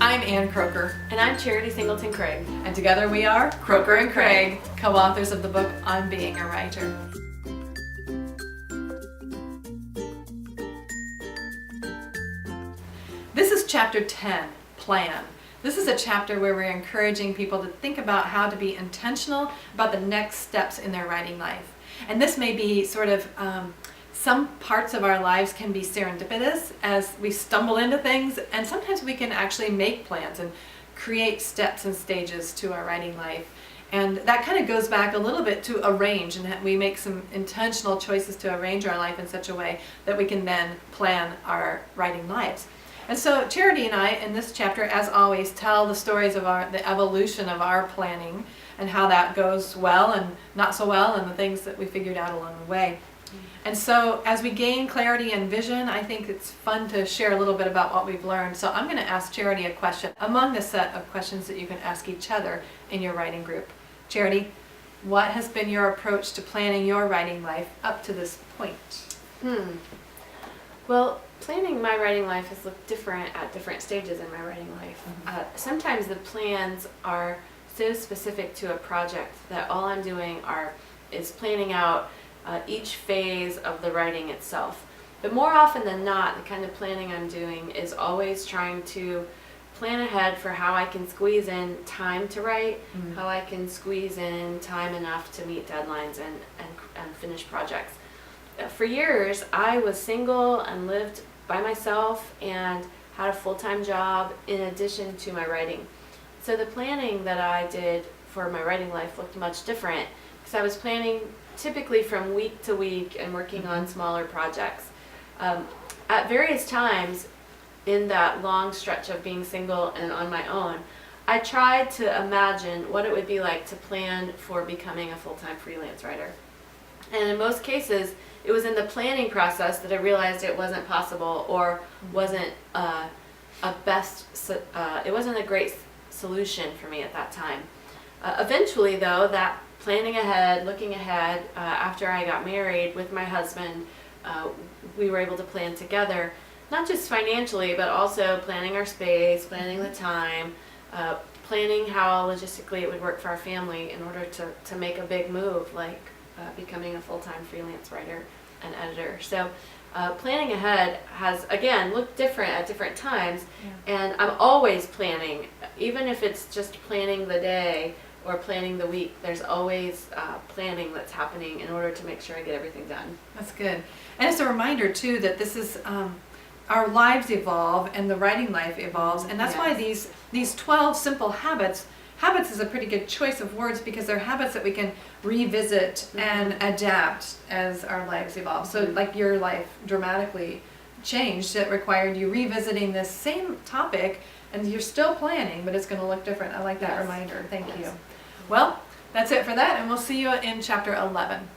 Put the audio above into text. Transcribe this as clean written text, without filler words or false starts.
I'm Ann Kroeker. And I'm Singleton Craig. And together we are Kroeker and Craig, co-authors of the book On Being a Writer. This is chapter 10, Plan. This is a chapter where we're encouraging people to think about how to be intentional about the next steps in their writing life. And this may be sort of some parts of our lives can be serendipitous as we stumble into things, and sometimes we can actually make plans and create steps and stages to our writing life. And that kind of goes back a little bit to arrange, and we make some intentional choices to arrange our life in such a way that we can then plan our writing lives. And so Charity and I, in this chapter, as always, tell the stories of the evolution of our planning and how that goes well and not so well, and the things that we figured out along the way. And so as we gain clarity and vision, I think it's fun to share a little bit about what we've learned. So I'm going to ask Charity a question among the set of questions that you can ask each other in your writing group. Charity, what has been your approach to planning your writing life up to this point? Well, planning my writing life has looked different at different stages in my writing life. Sometimes the plans are so specific to a project that all I'm doing is planning out each phase of the writing itself. But more often than not, the kind of planning I'm doing is always trying to plan ahead for how I can squeeze in time to write, how I can squeeze in time enough to meet deadlines and finish projects. For years, I was single and lived by myself and had a full-time job in addition to my writing. So the planning that I did for my writing life looked much different, because I was planning typically from week to week and working on smaller projects. At various times in that long stretch of being single and on my own, I tried to imagine what it would be like to plan for becoming a full-time freelance writer. And in most cases, it was in the planning process that I realized it wasn't possible or wasn't it wasn't a great solution for me at that time. Eventually, though, that planning ahead, looking ahead, after I got married with my husband, we were able to plan together, not just financially, but also planning our space, planning the time, planning how logistically it would work for our family in order to make a big move like becoming a full-time freelance writer and editor. So planning ahead has, again, looked different at different times, and I'm always planning, even if it's just planning the day or planning the week. There's always planning that's happening in order to make sure I get everything done. That's good. And it's a reminder, too, that this is our lives evolve and the writing life evolves, and that's why these 12 simple habits is a pretty good choice of words, because they're habits that we can revisit and adapt as our lives evolve. So like your life dramatically changed, it required you revisiting this same topic, and you're still planning, but it's going to look different. I like that reminder. Thank you. Well, that's it for that, and we'll see you in chapter 11.